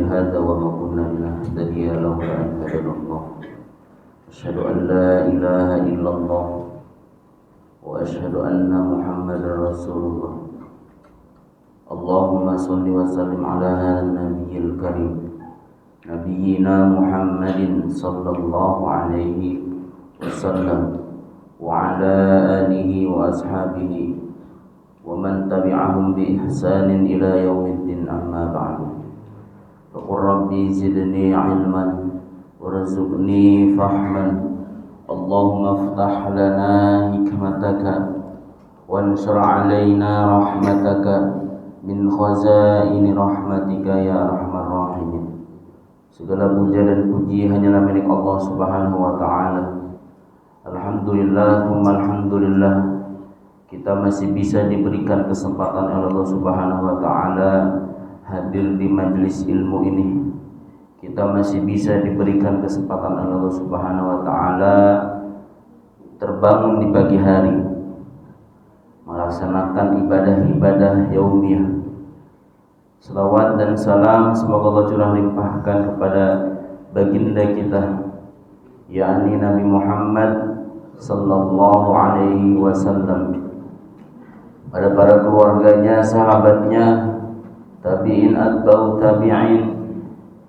هذا وما كنا لنهتدي لولا أن هدانا الله أشهد أن لا إله إلا الله وأشهد أن محمدا رسول الله اللهم صل وسلم على هذا النبي الكريم نبينا محمد صلى الله عليه وسلم وعلى آله وأصحابه ومن تبعهم بإحسان إلى يوم الدين أما بعد فقل ربي زدني علما وارزقني فهما اللهم افتح لنا حكمتك وانشر علينا رحمتك min khazaini rahmatika ya arhamar rahimin. Segala puja dan puji hanyalah milik Allah Subhanahu wa taala. Alhamdulillah, alhamdulillah kita masih bisa diberikan kesempatan oleh Allah Subhanahu wa taala hadir di majelis ilmu ini. Kita masih bisa diberikan kesempatan oleh Allah Subhanahu wa taala terbangun di pagi hari melaksanakan ibadah-ibadah yaumiyah. Selawat dan salam semoga Allah curah limpahkan kepada baginda kita yakni Nabi Muhammad sallallahu alaihi wasallam, pada para keluarganya, sahabatnya, tabi'in atau tabi'in,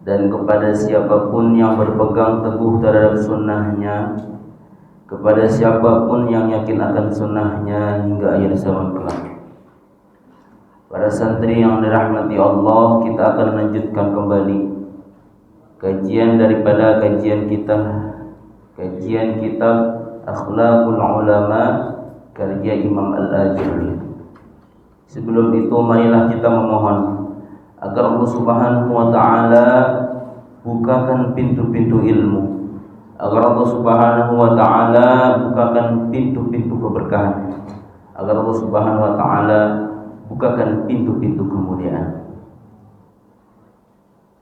dan kepada siapapun yang berpegang teguh terhadap sunnahnya, kepada siapapun yang yakin akan sunnahnya hingga akhir zaman kelak. Para santri yang dirahmati Allah, kita akan lanjutkan kembali kajian daripada kajian kitab Akhlaqul Ulama karya Imam Al-Ajurri. Sebelum itu marilah kita memohon agar Allah Subhanahu wa taala bukakan pintu-pintu ilmu, agar Allah Subhanahu wa taala bukakan pintu-pintu keberkahan, agar Allah Subhanahu wa taala bukakan pintu-pintu kemuliaan.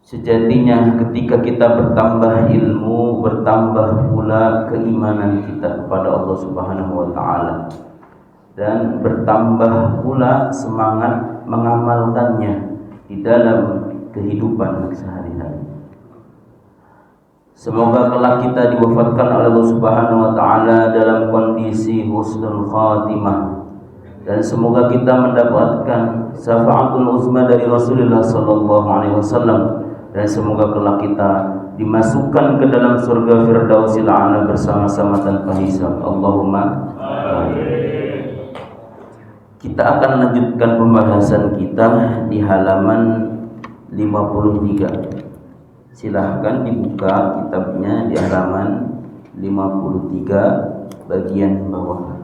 Sejatinya ketika kita bertambah ilmu, bertambah pula keimanan kita kepada Allah Subhanahu wa taala, dan bertambah pula semangat mengamalkannya di dalam kehidupan sehari-hari. Semoga kelak kita diwafatkan oleh Allah Subhanahu wa taala dalam kondisi husnul khatimah, dan semoga kita mendapatkan syafaatul uzma dari Rasulullah sallallahu alaihi wasallam, dan semoga kelak kita dimasukkan ke dalam surga Firdausil A'la bersama-sama tanpa hisab. Allahumma amin. Kita akan lanjutkan pembahasan kita di halaman 53. Silahkan dibuka kitabnya di halaman 53 bagian bawah.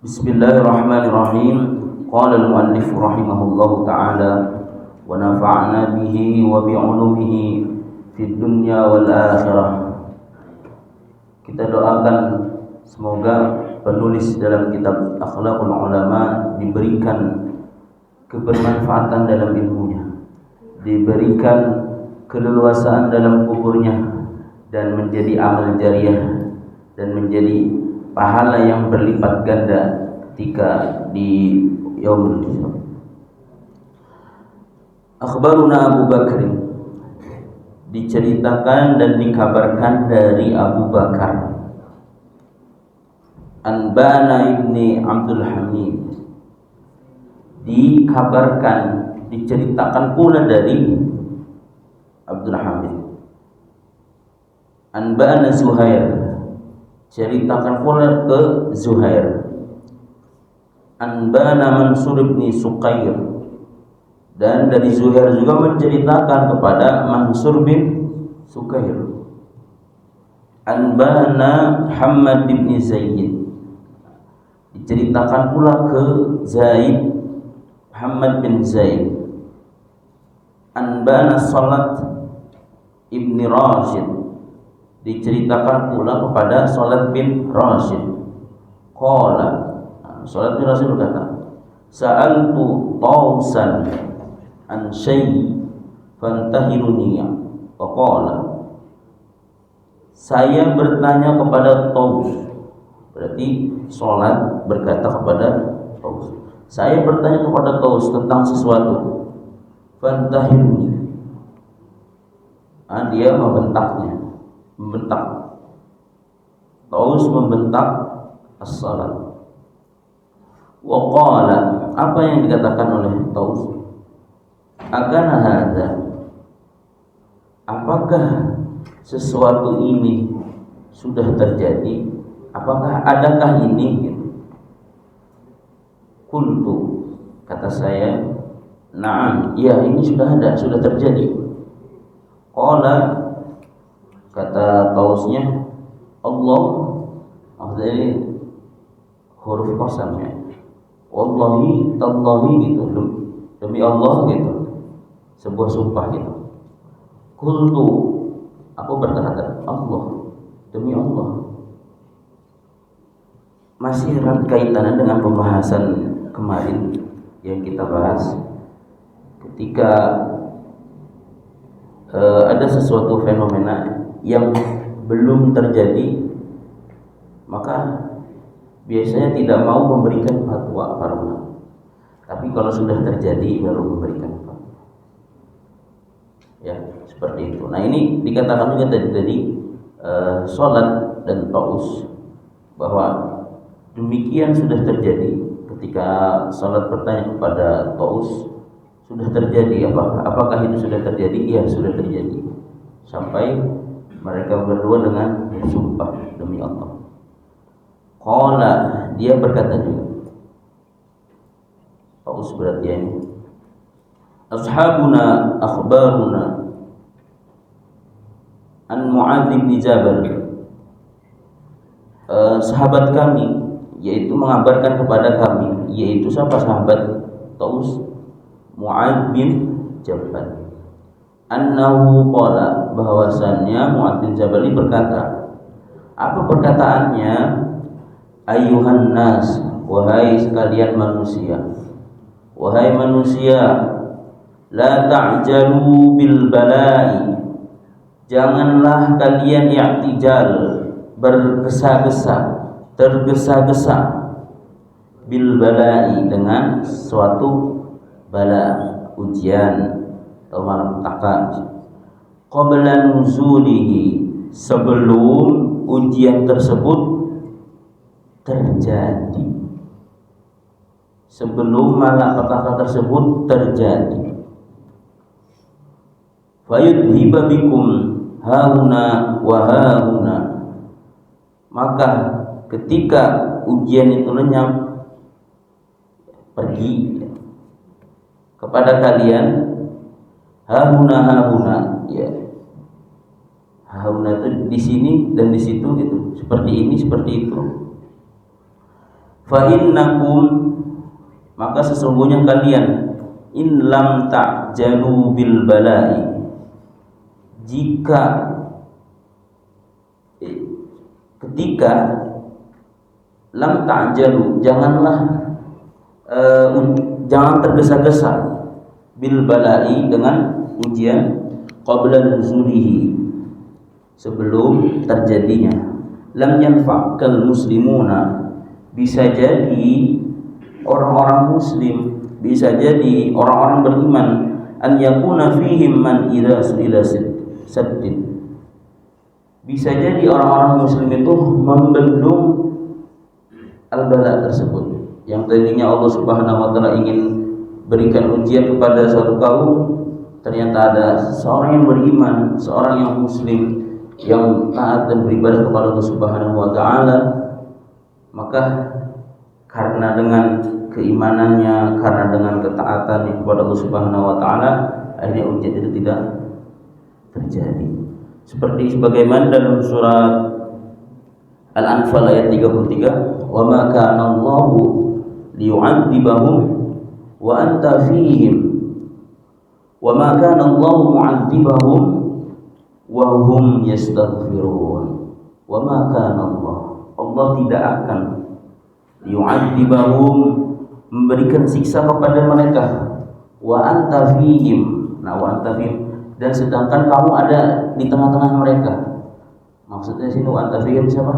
Bismillahirrahmanirrahim. Qala al-muallif rahimahullahu ta'ala wa nafa'na bihi wa bi'ulumihi fid dunya wal akhirah. Kita doakan semoga penulis dalam kitab Akhlaqul Ulama diberikan kebermanfaatan dalam ilmunya, diberikan keleluasaan dalam kuburnya, dan menjadi amal jariah, dan menjadi pahala yang berlipat ganda ketika di yaumul qiyamah. Akhbaruna Abu Bakr, diceritakan dan dikabarkan dari Abu Bakar, Anbana ibni Abdul Hamid, dikabarkan, diceritakan pula dari Abdul Hamid. Anba'ana Zuhair, ceritakan pula ke Zuhair. Anba'ana Mansur ibn Suqair, dan dari Zuhair juga menceritakan kepada Mansur bin Suqair. Anba'ana Muhammad ibn Zaid, diceritakan pula ke Zaid, Muhammad bin Zaid. Anbana Salat ibni Rashid, diceritakan pula kepada Salat bin Rashid. Qala, Salat bin Rashid berkata, sa'altu Tausan an syai' fantahiruni. Qala, saya bertanya kepada Taus, berarti Salat berkata kepada Taus, Saya bertanya kepada Taus tentang sesuatu. Fantahirni. Dia membentaknya. Membentak. Taus membentak as-salat. Wa qala, apa yang dikatakan oleh Taus? Akana hadza. Apakah sesuatu ini sudah terjadi? Apakah adakah ini? Qultu, kata saya, na'am, ya ini sudah ada, sudah terjadi. Qala, kata Tausnya, Allah, maksudnya huruf qasamnya, wallahi tallahi gitu, demi Allah gitu, sebuah sumpah gitu. Qultu, aku berkata, Allah, demi Allah. Masih erat kaitannya dengan pembahasan kemarin yang kita bahas ketika ada sesuatu fenomena yang belum terjadi, maka biasanya tidak mau memberikan fatwa para ulama. Tapi kalau sudah terjadi baru memberikan fatwa. Ya, seperti itu. Nah, ini dikatakan juga tadi sholat dan taus bahwa demikian sudah terjadi. Ketika sholat bertanya kepada Taus, sudah terjadi, apakah itu sudah terjadi? Iya, sudah terjadi. Sampai mereka berdua dengan bersumpah demi Allah. Qala, dia berkata juga, Taus berarti ini, ashabuna akhbaruna an Mu'adz bin Jabal. Sahabat kami, yaitu mengabarkan kepada kami, yaitu siapa sahabat Taus? Mu'adz bin Jabal. Annahu qala, bahwasannya Mu'adz bin Jabal ini berkata. Apa perkataannya? Ayuhan nas, wahai sekalian manusia. Wahai manusia, la ta'jalu bil bala'i. Janganlah kalian i'tijal, bergesa-gesa, tergesa-gesa bil bala'i, dengan suatu bala, ujian atau malapetaka, qabla nuzulihi, sebelum ujian tersebut terjadi, sebelum malapetaka tersebut terjadi. Fayudhiba bikum hauna wa hauna, maka ketika ujian itu lenyap, pergi kepada kalian, hahuna, ya, hahuna itu di sini dan di situ gitu, seperti ini, seperti itu. Fa innakum, maka sesungguhnya kalian, in lam ta'jalu bil bala'i, jika ketika lam ta'jalu, janganlah jangan tergesa-gesa bil bala'i, dengan ujian, qabla nuzulihi, sebelum terjadinya. Lam yanfa'kal muslimuna, bisa jadi orang-orang muslim, bisa jadi orang-orang beriman, an yakuna fihim man idza su'ila saddid, bisa jadi orang-orang muslim itu membendung al-bala tersebut. Yang tadinya Allah Subhanahu wa taala ingin berikan ujian kepada suatu kaum, ternyata ada seorang yang beriman, seorang yang muslim, yang taat dan beribadah kepada Allah Subhanahu wa taala, maka karena dengan keimanannya, karena dengan ketaatannya kepada Allah Subhanahu wa taala, akhirnya ujian itu tidak terjadi. Seperti sebagaimana dalam surat Al-Anfal ayat 33, wa ma kana Allahu liyu'adzibahum wa anta fihim wa ma kana Allahu mu'adzibahum wa hum yastaghfirun. Wa ma kana Allah tidak akan liyu'adzibahum, memberikan siksa kepada mereka, wa anta fihim, nah wa anta fihim, dan sedangkan kamu ada di tengah-tengah mereka. Maksudnya sini wa anta fihim siapa?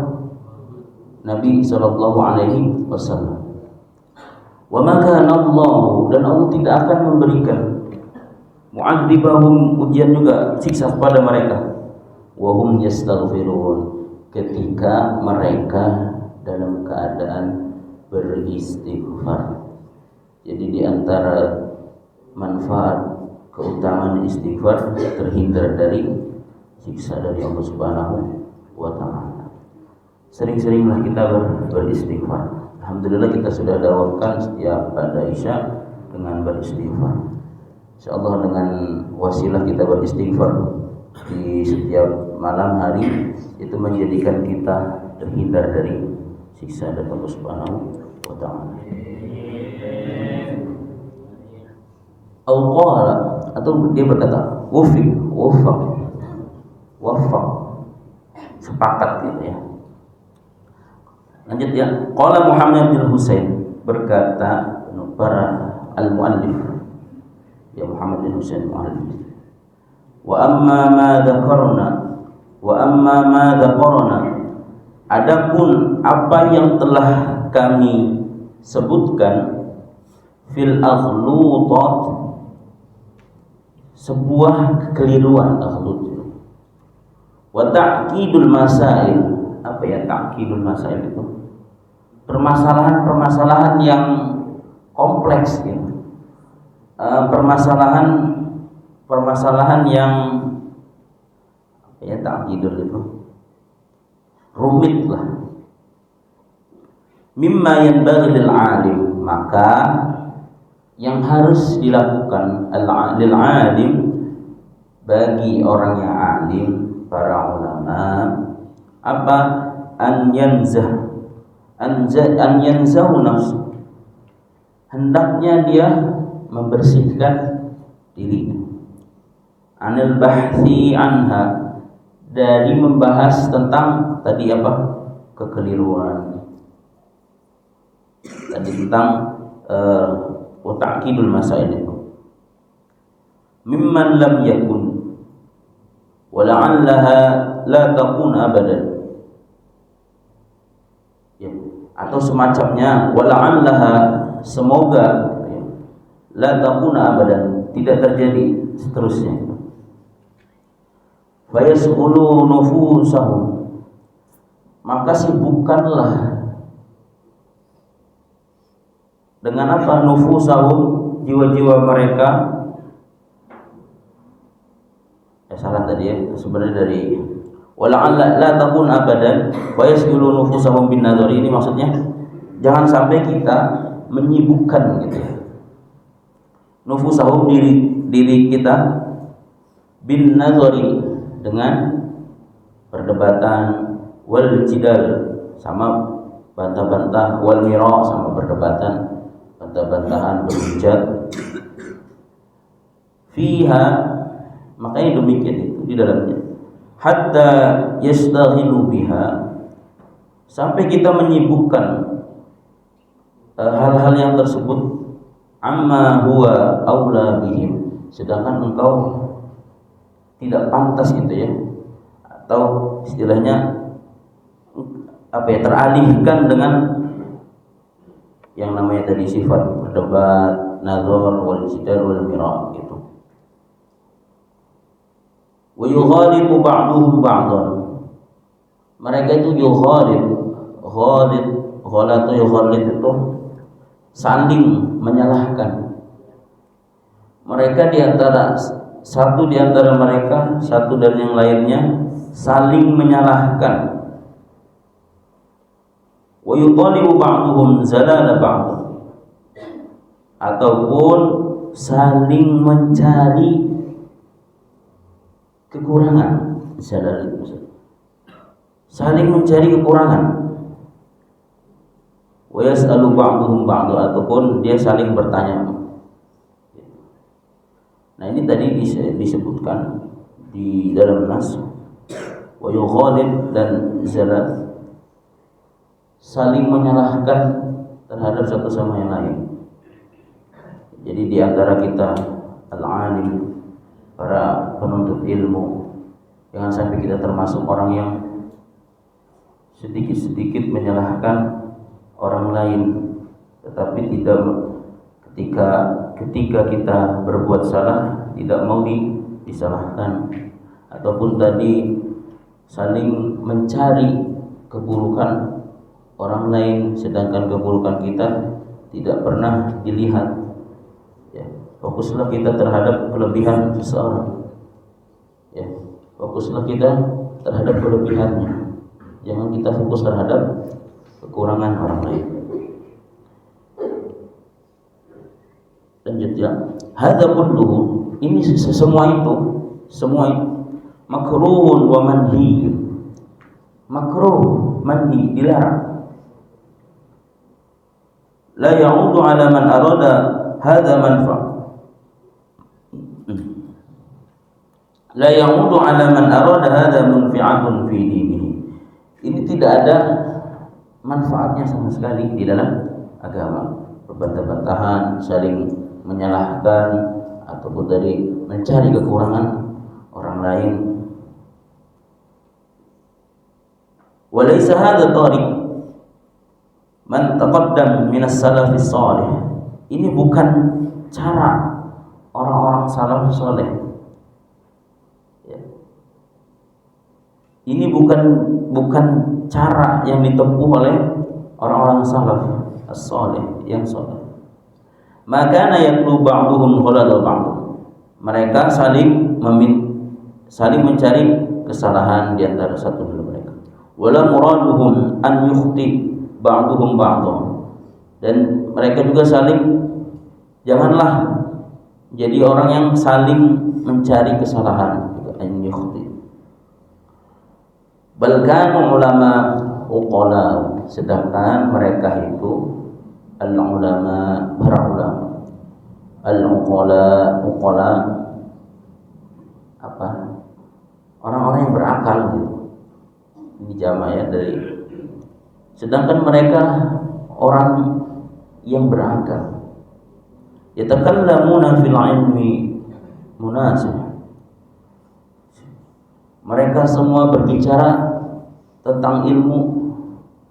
Nabi sallallahu alaihi wasallam. Wa ma kana Allah, dan Allah tidak akan memberikan mu'adzibahum, ujian juga siksa kepada mereka, wa hum yastaghfirun, ketika mereka dalam keadaan beristighfar. Jadi di antara manfaat keutamaan istighfar terhindar dari siksa dari Allah Subhanahu wa taala. Sering-seringlah kita beristighfar. Alhamdulillah kita sudah dawakan setiap pada Isya dengan beristighfar. Insyaallah dengan wasilah kita beristighfar di setiap malam hari itu menjadikan kita terhindar dari siksa dari Allah Subhanahu wa taala. Al-qala, atau dia berkata wafaq, sepakat gitu ya. Lanjut ya. Qala Muhammad bin Husain, berkata para al-muallif, ya Muhammad bin Husain muallif, wa amma ma dzakarna, adapun apa yang telah kami sebutkan, fil aghlutat, sebuah kekeliruan, aghlut, wa ta'kidul masail. Apa ya ta'kidul masail itu? Permasalahan-permasalahan yang kompleks gitu. Permasalahan yang apa ya ta'kidul itu? Rumit lah. Mimma yanbaghi lil alim, maka yang harus dilakukan lil alim, bagi orang yang alim, para ulama, apa? An yanzahu nafsu, hendaknya dia membersihkan dirinya, anil bahthi anha, dari membahas tentang tadi apa? Kekeliruan tadi, tentang ta'kidul masail itu. Mimman lam yakun wa la'allaha la takun abadan, ya, atau semacamnya, wa la'allaha, semoga ya, la takun abadan, tidak terjadi seterusnya. Fa yasghulu nufusahum, maka sibukkanlah dengan apa? Nufusahum, jiwa-jiwa mereka. Salah tadi ya, sebenarnya dari wala'alla la takun abadan wa yasghulu nufusahum bin nadhari, ini maksudnya jangan sampai kita menyibukkan gitu ya, nufusahum, diri kita, bin nadhari, dengan perdebatan, wal jidal, sama bantah-bantah, wal mira, sama perdebatan, bantah-bantahan, berhujat, fiha, makanya demikian itu di dalamnya, hatta yastaghilu biha, sampai kita menyibukkan hal-hal yang tersebut, amma huwa aula bihim, sedangkan engkau tidak pantas gitu ya, atau istilahnya apa ya, teralihkan dengan yang namanya tadi sifat berdebat, nazar, wal jidal, wal mira gitu. Wa yughalitu ba'duhum ba'dan, mereka itu yughalit itu saling menyalahkan. Mereka diantara satu diantara mereka, satu dan yang lainnya saling menyalahkan. Wa yutalibu ba'duhum zalala ba'd, ataupun saling mencari kekurangan, saling mencari kekurangan. Wa yas'alu ba'duhum ba'd, ataupun dia saling bertanya. Nah ini tadi disebutkan di dalam nas, wa yughalib dan zalal, saling menyalahkan terhadap satu sama yang lain. Jadi di antara kita al-alim, para penuntut ilmu, jangan sampai kita termasuk orang yang sedikit-sedikit menyalahkan orang lain tetapi tidak ketika kita berbuat salah tidak mau disalahkan, ataupun tadi saling mencari keburukan orang lain sedangkan keburukan kita tidak pernah dilihat. Ya, fokuslah kita terhadap kelebihan seseorang. Ya, fokuslah kita terhadap kelebihannya. Jangan kita fokus terhadap kekurangan orang lain. Lanjut ya. Hadza kulluhu, ini semua itu makruhun wa manhi. Makruh, manhi, dilarang. La ya'udu 'ala man arada hadza manfa'. La ya'udu 'ala man arada hadza munfi'atun fi dinihi. Ini tidak ada manfaatnya sama sekali di dalam agama. Berbantah-bantahan, saling menyalahkan ataupun dari mencari kekurangan orang lain. Walaysa hadha tariq man taqaddam min as-salafis salih. Ini bukan cara orang-orang salaf saleh. Ya. Ini bukan cara yang ditempuh oleh orang-orang salaf as-salih yang saleh. Maka yaqulu ba'duhum khalal ba'd. Mereka saling mencari kesalahan di antara satu dengan mereka. Wala muraduhum an yukhti ba'duhum ba'dhum. Dan mereka juga janganlah jadi orang yang saling mencari kesalahan, an yukhti. Bal kanu ulama uqala, sedangkan mereka itu al-ulama, para ulama. Al-uqala apa? Orang-orang yang berakal gitu. Ini jama' ya dari. Sedangkan mereka orang yang berakal. Yatakallamuna fil ilmi munasih. Mereka semua berbicara tentang ilmu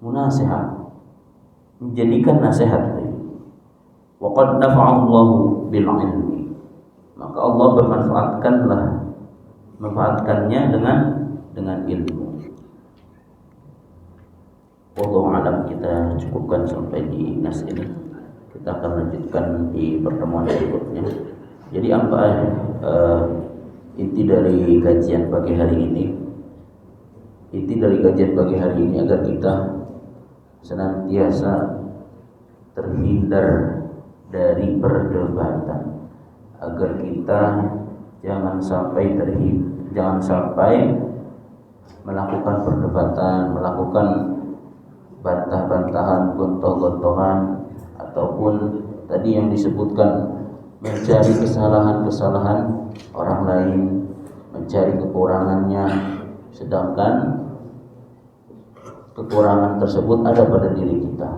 munasihat, menjadikan nasihat. Wa qad nafa'allahu bil ilmi. Maka Allah memanfaatkannya dengan ilmu. Wallahu a'lam. Kita cukupkan sampai di nas ini. Kita akan lanjutkan di pertemuan berikutnya. Jadi apa inti dari kajian pagi hari ini? Inti dari kajian pagi hari ini agar kita senantiasa terhindar dari perdebatan, agar kita jangan sampai melakukan perdebatan, melakukan bantah-bantahan, gontoh-gontohan, ataupun tadi yang disebutkan mencari kesalahan-kesalahan orang lain, mencari kekurangannya, sedangkan kekurangan tersebut ada pada diri kita.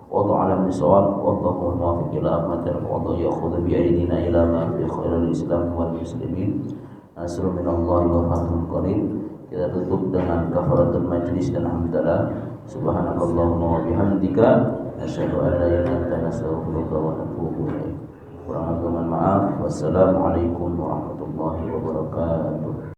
Wallahu a'lam bishawab. Wallahu muwaffiq ila aqwamil wallahu ya'khudhu bi aydina ila ma fi khairil islam wal muslimin. Nasrun minallahi wa fathun qarib. Kita tutup dengan kafaratul majlis dan hamdalah. Subhanakallahumma wa bihamdika asyhadu an la ilaha illa anta astaghfiruka wa atubu ilaik. Kurang mohon maaf. Wassalamualaikum warahmatullahi wabarakatuh.